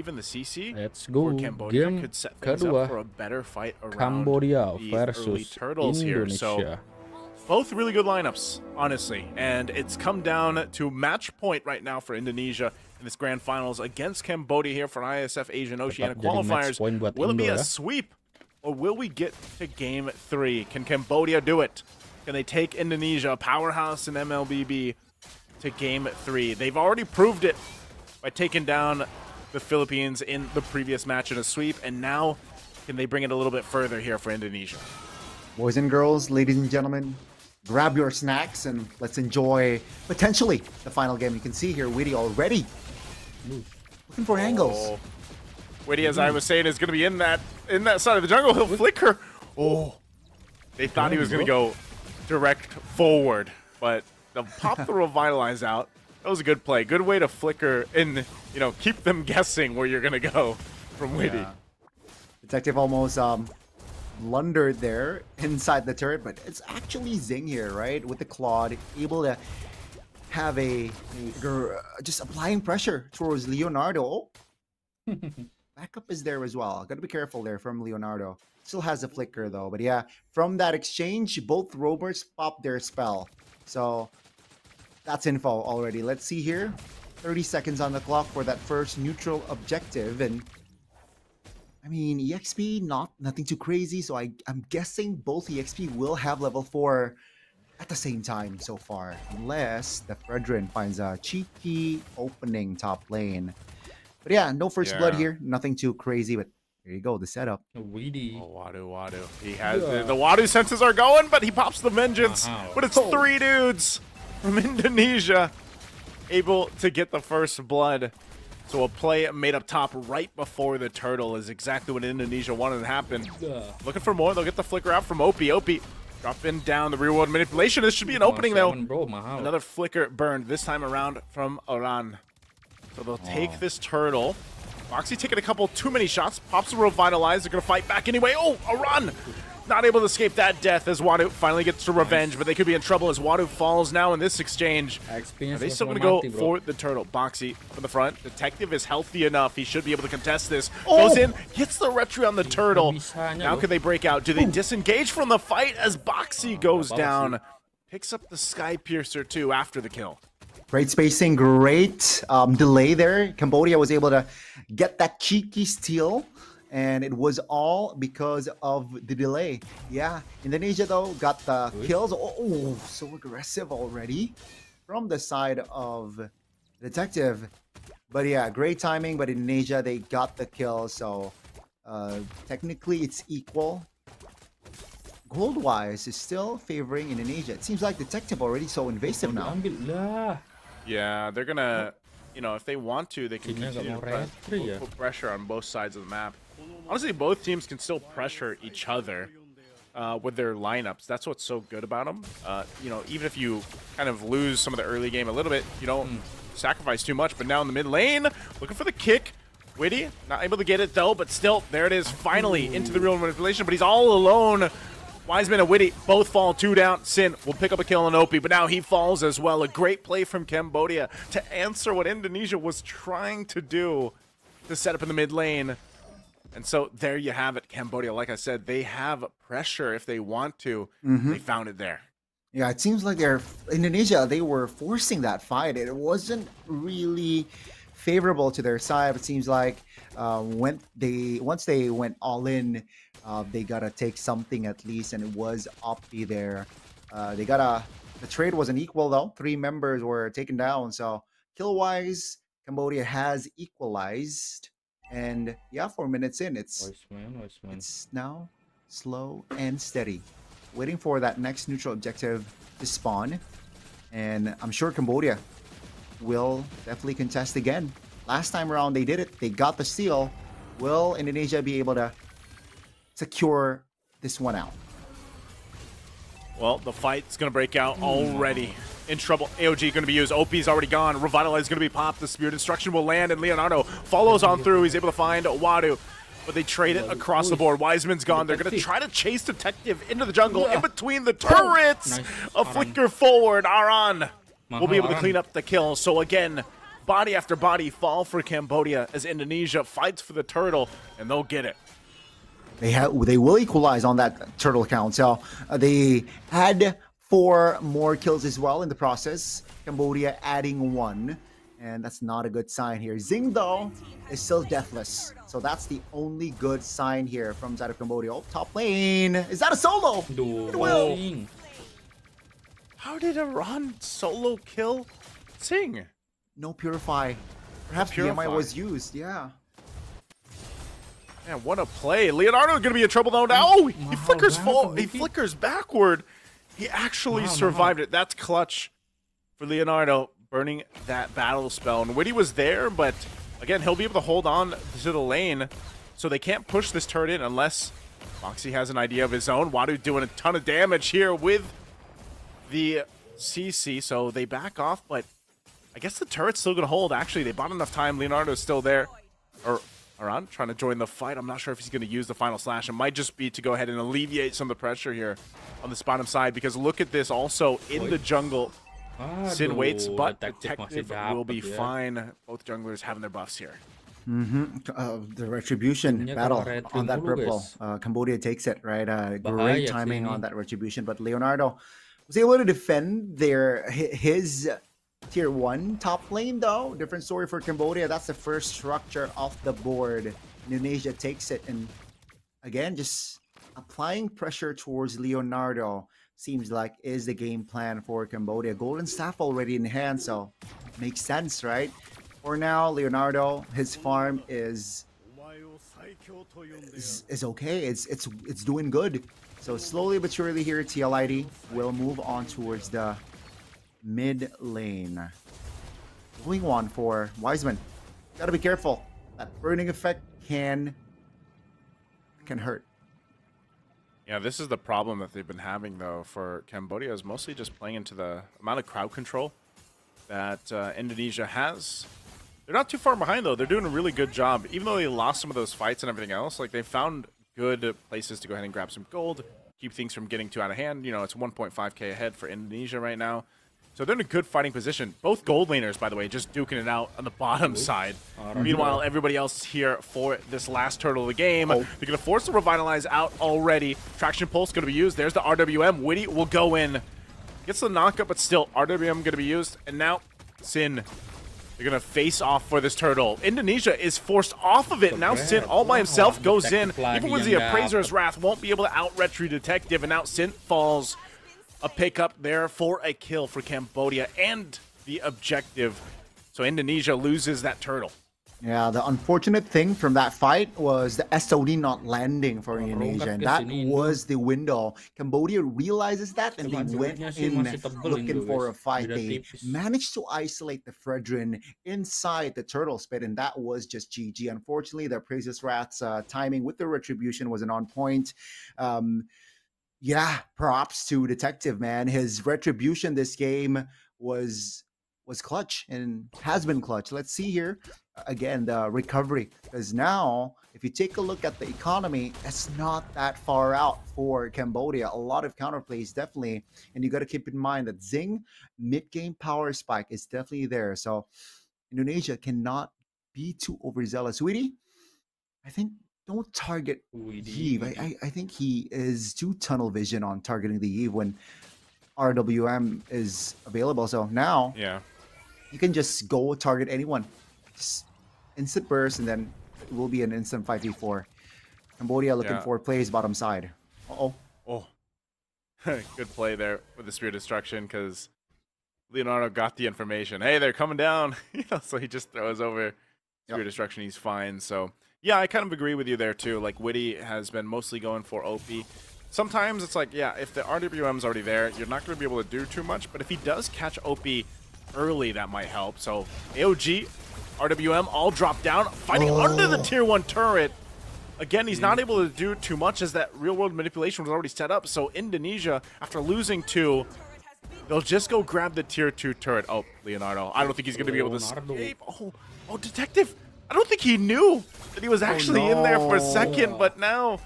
even the CC Let's go. for Cambodia Game could set things kedua, up for a better fight around Cambodia the early versus turtles here. So Indonesia. both really good lineups, honestly, and it's come down to match point right now for Indonesia in this grand finals against Cambodia here for Iesf Asian Oceania qualifiers. Will it be a sweep, or will we get to game 3? Can Cambodia do it? Can they take Indonesia, a powerhouse in MLBB, to game 3? They've already proved it by taking down the Philippines in the previous match in a sweep, and now can they bring it a little bit further here for Indonesia? Boys and girls, ladies and gentlemen, grab your snacks and let's enjoy potentially the final game. You can see here, Witty already looking for angles. Witty, as I was saying, is going to be in that side of the jungle. He'll flicker. Oh, they thought he was going to go direct forward, but they'll pop the Revitalize out. That was a good play. Good way to flicker and, you know, keep them guessing where you're going to go from Witty. Yeah. Detective almost blundered there inside the turret, but it's actually Zing here, right? With the Claude, able to have just applying pressure towards Leonardo. Backup is there as well. Gotta be careful there from Leonardo. Still has a flicker though, but yeah, from that exchange, both rovers popped their spell. So that's info already. Let's see here. 30 seconds on the clock for that first neutral objective, and I mean, EXP, nothing too crazy, so I'm guessing both EXP will have level 4 at the same time so far, unless the Fredrin finds a cheeky opening top lane. But yeah, no first blood here, nothing too crazy, but there you go, the setup. Weedy. Oh, Wadu. He has the Wadu senses are going, but he pops the Vengeance. But it's 3 dudes from Indonesia able to get the first blood. So a play made up top right before the turtle is exactly what Indonesia wanted to happen. Looking for more. They'll get the flicker out from Opie. Opie dropping down the real world manipulation. This should be an opening though. Another flicker burned this time around from Oran. So they'll take this turtle. Foxy taking a couple too many shots. Pops the Revitalize. They're going to fight back anyway. Oh, Oran! Not able to escape that death as Wadu finally gets to revenge, but they could be in trouble as Wadu falls now in this exchange. Are they still going to go for the turtle? Boxy from the front. Detective is healthy enough. He should be able to contest this. Goes in, hits the retry on the turtle. Now can they break out? Do they disengage from the fight as Boxy goes down? Picks up the Sky Piercer too after the kill. Great spacing, great delay there. Cambodia was able to get that cheeky steal. And it was all because of the delay. Yeah, Indonesia though got the kills. Oh, so aggressive already from the side of Detective. But yeah, great timing. But Indonesia, they got the kill. So technically it's equal. Gold-wise is still favoring Indonesia. It seems like Detective already so invasive now. Yeah, they're going to, you know, if they want to, they can continue to put pressure on both sides of the map. Honestly, both teams can still pressure each other with their lineups. That's what's so good about them. You know, even if you kind of lose some of the early game a little bit, you don't sacrifice too much. But now in the mid lane, looking for the kick. Witty, not able to get it though, but still, there it is, finally into the real manipulation. But he's all alone. Wiseman and Witty both fall 2 down. Sin will pick up a kill on Opie, but now he falls as well. A great play from Cambodia to answer what Indonesia was trying to do to set up in the mid lane. And so there you have it, Cambodia. Like I said, they have pressure if they want to. They found it there. Yeah, it seems like Indonesia, they were forcing that fight. It wasn't really favorable to their side. It seems like once they went all in, they gotta take something at least, and it was Opie there. The trade wasn't equal though. 3 members were taken down. So kill-wise, Cambodia has equalized. And yeah, 4 minutes in, it's now slow and steady, waiting for that next neutral objective to spawn. And I'm sure Cambodia will definitely contest again. Last time around they did it, they got the steal. Will Indonesia be able to secure this one out? Well, the fight's going to break out already. In trouble. AOG going to be used. OP's already gone. Revitalize is going to be popped. The Spirit Instruction will land, and Leonardo follows on through. He's able to find Wadu, but they trade it across the board. Wiseman's gone. They're going to try to chase Detective into the jungle in between the turrets. A flicker forward. Aran will be able to clean up the kill. So again, body after body fall for Cambodia as Indonesia fights for the turtle, and they'll get it. They will equalize on that turtle count. So they had 4 more kills as well in the process. Cambodia adding 1. And that's not a good sign here. Zing, though, is still deathless. So that's the only good sign here from side of Cambodia. Oh, top lane. Is that a solo? Dude, how did Iran solo kill Sing? No purify. Perhaps Purify. PMI was used, yeah. Man, what a play. Leonardo's going to be in trouble though now. Oh, he flickers full. He flickers backward. He actually survived it. That's clutch for Leonardo, burning that battle spell. And Witty was there, but again, he'll be able to hold on to the lane. So they can't push this turret in unless Moxie has an idea of his own. Wadu doing a ton of damage here with the CC. So they back off, but I guess the turret's still going to hold. Actually, they bought enough time. Leonardo's still there. Or Aran trying to join the fight. I'm not sure if he's going to use the final slash. It might just be to go ahead and alleviate some of the pressure here on this bottom side, because look at this also in the jungle. Sin waits, but Detective will be fine. Both junglers having their buffs here. The retribution battle on that purple. Cambodia takes it, right? Great timing on that retribution, but Leonardo was able to defend his tier 1 top lane, though. Different story for Cambodia. That's the first structure off the board. Indonesia takes it, and again, just applying pressure towards Leonardo seems like is the game plan for Cambodia. Golden staff already in hand, so makes sense, right? For now, Leonardo, his farm is okay. It's doing good. So slowly but surely here, tlid will move on towards the mid lane. Going on for Wiseman. Gotta be careful. That burning effect can hurt. Yeah, this is the problem that they've been having, though, for Cambodia, is mostly just playing into the amount of crowd control that Indonesia has. They're not too far behind, though. They're doing a really good job. Even though they lost some of those fights and everything else, like, they found good places to go ahead and grab some gold, keep things from getting too out of hand. You know, it's 1.5k ahead for Indonesia right now. So they're in a good fighting position. Both gold laners, by the way, just duking it out on the bottom side. Meanwhile, everybody else here for this last turtle of the game. They're going to force the Revitalize out already. Traction Pulse going to be used. There's the RWM. Witty will go in. Gets the knockup, but still, RWM going to be used. And now, Sin. They're going to face off for this turtle. Indonesia is forced off of it. Now Sin all by himself goes in. Even with the Appraiser's Wrath, won't be able to out-retry Detective. And now Sin falls. A pickup there for a kill for Cambodia and the objective. So Indonesia loses that turtle. Yeah, the unfortunate thing from that fight was the SOD not landing for Indonesia. And that was the window. Cambodia realizes that, and they went in looking for a fight. They managed to isolate the Fredrin inside the turtle spit, and that was just GG. Unfortunately, the Appraiser's Wrath's timing with the retribution wasn't on point. Yeah, props to Detective, man. His retribution this game was clutch and has been clutch. Let's see here again the recovery, because now if you take a look at the economy, it's not that far out for Cambodia. A lot of counterplays definitely, and you got to keep in mind that Zing mid-game power spike is definitely there. So Indonesia cannot be too overzealous. Sweetie, I think don't target Eve. I think he is too tunnel vision on targeting the Eve when RWM is available. So now, yeah, you can just go target anyone. Just instant burst, and then it will be an instant 5v4. Cambodia looking for plays bottom side. Oh, good play there with the Spear Destruction, because Leonardo got the information. Hey, they're coming down. So he just throws over Spear Destruction. He's fine. So yeah, I kind of agree with you there too. Like, Witty has been mostly going for OP. Sometimes it's like, yeah, if the RWM's already there, you're not going to be able to do too much. But if he does catch OP early, that might help. So AOG, RWM all drop down, fighting under the tier 1 turret. Again, he's not able to do too much as that real-world manipulation was already set up. So Indonesia, after losing 2, they'll just go grab the tier 2 turret. Oh, Leonardo. I don't think he's going to be able to escape. Oh, Detective. I don't think he knew that he was actually in there for a second, but now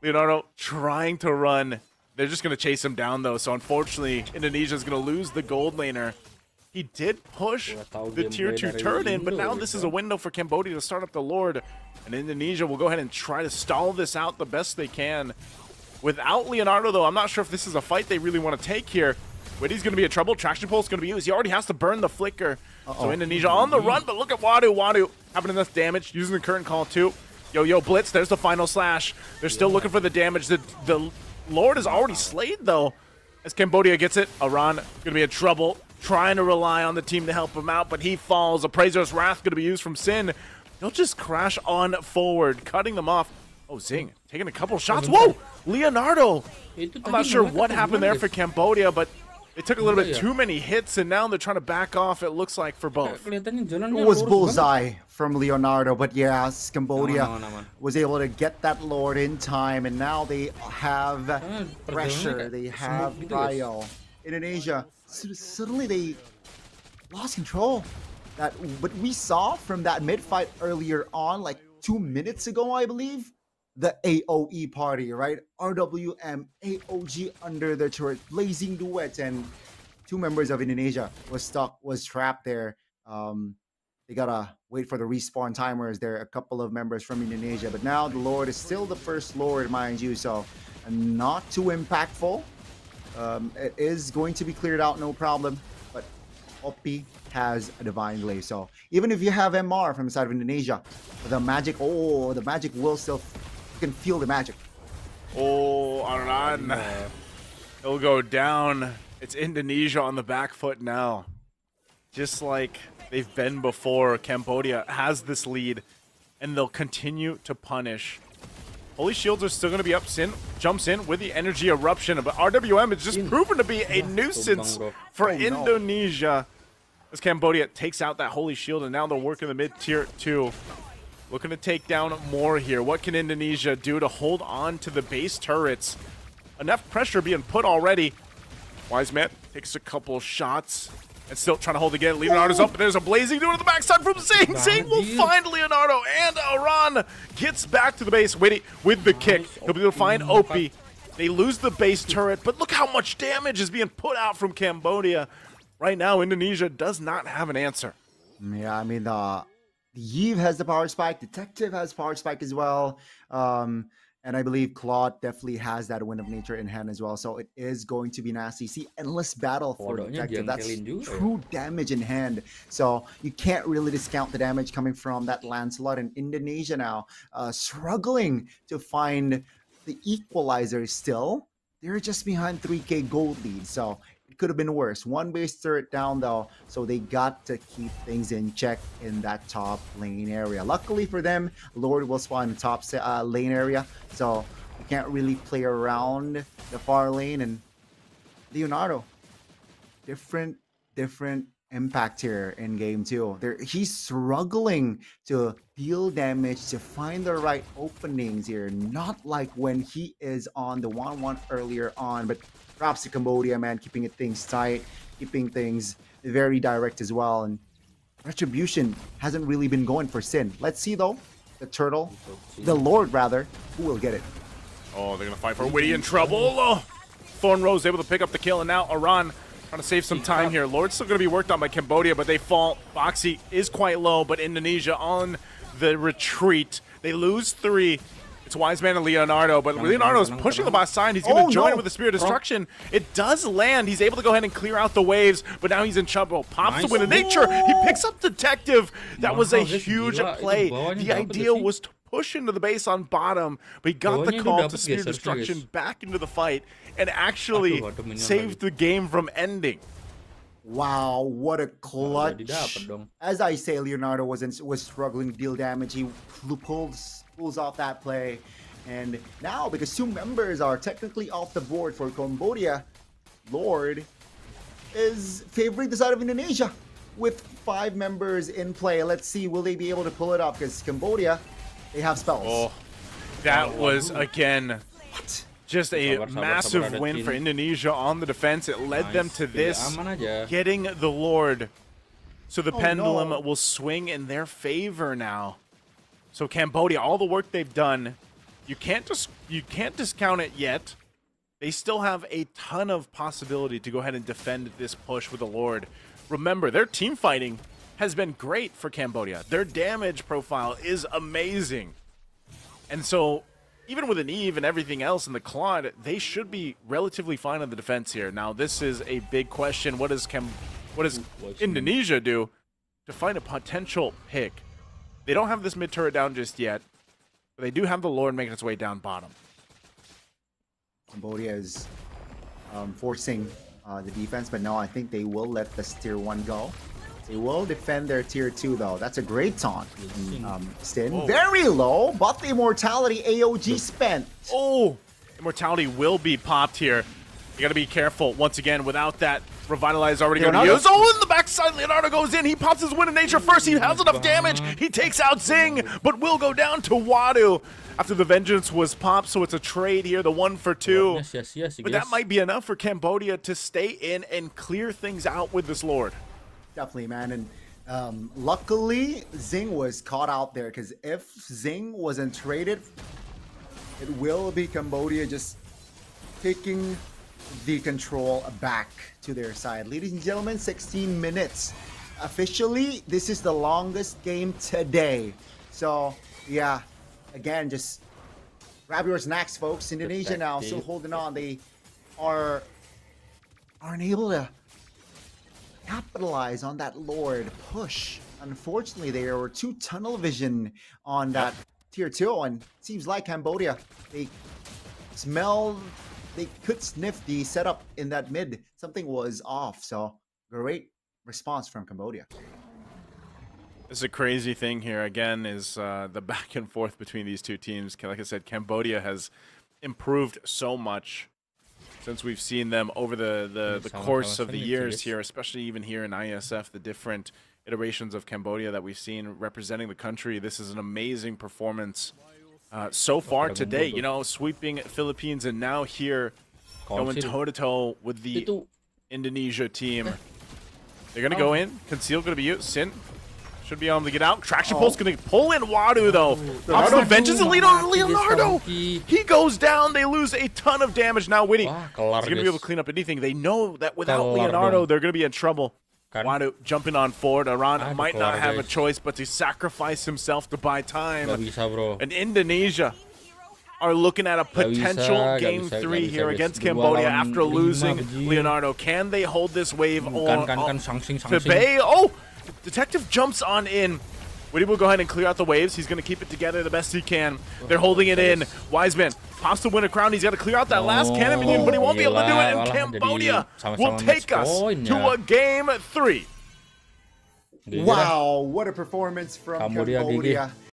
Leonardo trying to run. They're just going to chase him down, though. So unfortunately, Indonesia is going to lose the gold laner. He did push the tier 2 turret in, but now this is a window for Cambodia to start up the Lord. And Indonesia will go ahead and try to stall this out the best they can. Without Leonardo, though, I'm not sure if this is a fight they really want to take here. Witty's going to be in trouble. Traction Pulse is going to be used. He already has to burn the flicker. So Indonesia on the run, but look at Wadu. Wadu having enough damage, using the current call too. Yo, Blitz, there's the final slash. They're still looking for the damage. The Lord is already slayed, though. As Cambodia gets it, Aran going to be in trouble, trying to rely on the team to help him out, but he falls. Appraiser's Wrath going to be used from Sin. He'll just crash on forward, cutting them off. Oh, Zing, taking a couple shots. Whoa, Leonardo. I'm not sure what happened there for Cambodia, but they took a little bit too many hits, and now they're trying to back off, it looks like, for both. It was bullseye from Leonardo, but yes, Cambodia was able to get that Lord in time, and now they have pressure, they have Rio. Indonesia, suddenly they lost control. But we saw from that mid-fight earlier on, like 2 minutes ago, I believe, the AOE party, right? RWM, AOG under the turret, blazing duets, and 2 members of Indonesia was trapped there. They gotta wait for the respawn timers. There are a couple of members from Indonesia, but now the Lord is still the first Lord, mind you, so not too impactful. It is going to be cleared out, no problem, but Oppi has a divine glaive, so even if you have MR from the side of Indonesia, the magic will still, you can feel the magic. Oh, Aran, he'll go down. It's Indonesia on the back foot now, just like they've been before. Cambodia has this lead, and they'll continue to punish. Holy Shields are still going to be up. Sin jumps in with the energy eruption, but RWM is just proven to be a nuisance for Indonesia. As Cambodia takes out that Holy Shield, and now they'll work in the mid-tier 2. Looking to take down more here. What can Indonesia do to hold on to the base turrets? Enough pressure being put already. Wise Man takes a couple shots and still trying to hold again. Leonardo's up, and there's a blazing dude on the backside from Zing. Zing will find Leonardo, and Aran gets back to the base. Witty with the kick. He'll be able to find Opie. They lose the base turret, but look how much damage is being put out from Cambodia. Right now, Indonesia does not have an answer. Yeah, I mean, Iesf has the power spike. Detective has power spike as well. And I believe Claude definitely has that Wind of Nature in hand as well. So it is going to be nasty. See, endless battle for Detective. That's true damage in hand. So you can't really discount the damage coming from that Lancelot. And Indonesia now struggling to find the equalizer still. They're just behind 3K gold lead. So it could have been worse. One base turret down though, so they got to keep things in check in that top lane area. Luckily for them, Lord will spawn in the top lane area, so you can't really play around the far lane. And Leonardo, different impact here in game 2. He's struggling to deal damage, to find the right openings here, not like when he is on the 1-1 earlier on. But props to Cambodia, man, keeping things tight, keeping things very direct as well. And Retribution hasn't really been going for Sin. Let's see though, the Lord rather, who will get it. Oh, they're gonna fight for Witty in trouble. Oh, Thorn Rose able to pick up the kill, and now Aran trying to save some time here. Lord's still going to be worked on by Cambodia, but they fall. Boxy is quite low, but Indonesia on the retreat. They lose 3. It's Wise Man and Leonardo, but Leonardo's pushing the bot side. He's going to join it with the Spear of Destruction. It does land. He's able to go ahead and clear out the waves, but now he's in trouble. Pops the Wind of Nature. He picks up Detective. That was a huge play. The idea was to push into the base on bottom, but he got the call to Spear Destruction back into the fight and actually saved the game from ending. Wow, what a clutch. As I say, Leonardo was struggling to deal damage. He pulls off that play. And now, because 2 members are technically off the board for Cambodia, Lord is favoring the side of Indonesia with 5 members in play. Let's see, will they be able to pull it off? Because Cambodia, they have spells. Oh, that was, again, just a massive win for Indonesia on the defense. It led them to this, getting the Lord. So the pendulum will swing in their favor now. So Cambodia, all the work they've done, you can't discount it yet. They still have a ton of possibility to go ahead and defend this push with the Lord. remember, their team fighting has been great for Cambodia. Their damage profile is amazing. And so, even with an Eve and everything else in the Claude, they should be relatively fine on the defense here. Now, this is a big question. What does Indonesia do to find a potential pick? They don't have this mid turret down just yet, but they do have the Lord making its way down bottom. Cambodia is forcing the defense, but no, I think they will let this tier 1 go. They will defend their tier 2 though. That's a great taunt. Stin. Whoa. Very low, but the immortality AOG spent. Oh, immortality will be popped here. You gotta be careful once again without that revitalize already going to use. Oh, in the backside, Leonardo goes in. He pops his Wind of Nature first. He has enough damage. He takes out Zing, but will go down to Wadu after the Vengeance was popped. So it's a trade here, the 1 for 2. Yes, but that might be enough for Cambodia to stay in and clear things out with this Lord. Definitely, man. And luckily, Zing was caught out there, because if Zing wasn't traded, it will be Cambodia just taking the control back to their side. Ladies and gentlemen, 16 minutes. Officially, this is the longest game today. So, yeah, again, just grab your snacks, folks. Indonesia now still holding on. They aren't able to capitalize on that Lord push. Unfortunately, there were 2 tunnel vision on that tier 2, and it seems like Cambodia, they could sniff the setup in that mid. Something was off, so great response from Cambodia. This is a crazy thing here, again, is the back and forth between these two teams. Like I said, Cambodia has improved so much since we've seen them over the course of the years here, especially even here in Iesf, the different iterations of Cambodia that we've seen representing the country. This is an amazing performance so far today, you know, sweeping Philippines and now here going toe-to-toe with the Indonesia team. They're going to go in. Conceal going to be used. Sin should be able to get out. Traction Pulse going to pull in Wadu, though. Pops the Vengeance and Leonardo. He goes down. They lose a ton of damage. Now Winnie is going to be able to clean up anything. They know that without Leonardo, they're going to be in trouble. Wadu jumping on forward. Aran might not have a choice but to sacrifice himself to buy time. And Indonesia are looking at a potential game 3 here against Cambodia after losing Leonardo. Can they hold this wave on to Bay? Oh, Detective jumps on in. Woody will go ahead and clear out the waves. He's going to keep it together the best he can. They're holding it in. Wiseman pops to win a crown. He's got to clear out that last cannon minion, but he won't be able to do it. And Cambodia will take us to a game 3. Wow, what a performance from Cambodia.